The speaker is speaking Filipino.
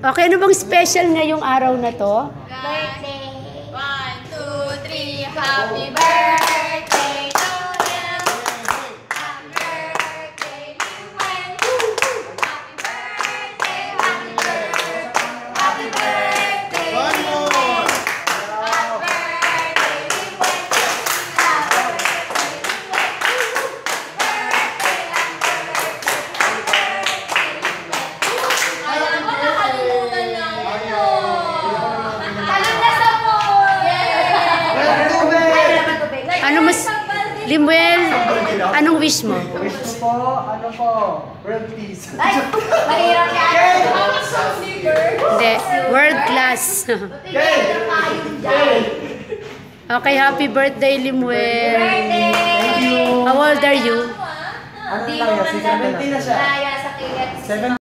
Okay, ano bang special ngayong araw na to? Birthday! 1, 2, 3, happy birthday to you! Happy birthday, Liwen! Happy birthday, happy birthday! Happy birthday, Liwen! Happy birthday, Liwen! Happy birthday, Liwen! Alam mo, nakalimutan na ano. Talon na sa pool! Ano mas... Limuel, anong wish mo? Wish ko po, ano po, world peace. Ay, mahirap yan. Hindi, world class. Okay, happy birthday, Limuel. Birthday! How old are you? Ano lang yan, 70 na siya. Kaya sa kilat. 70